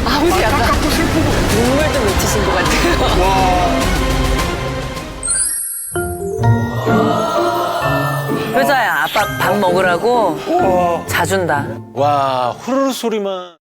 아버지 약간 안타깝고 슬프고. 눈물 좀 맺히신 것 같아요. 와. 효자야, 아빠 밥 먹으라고 자준다. 와, 후루루 소리만.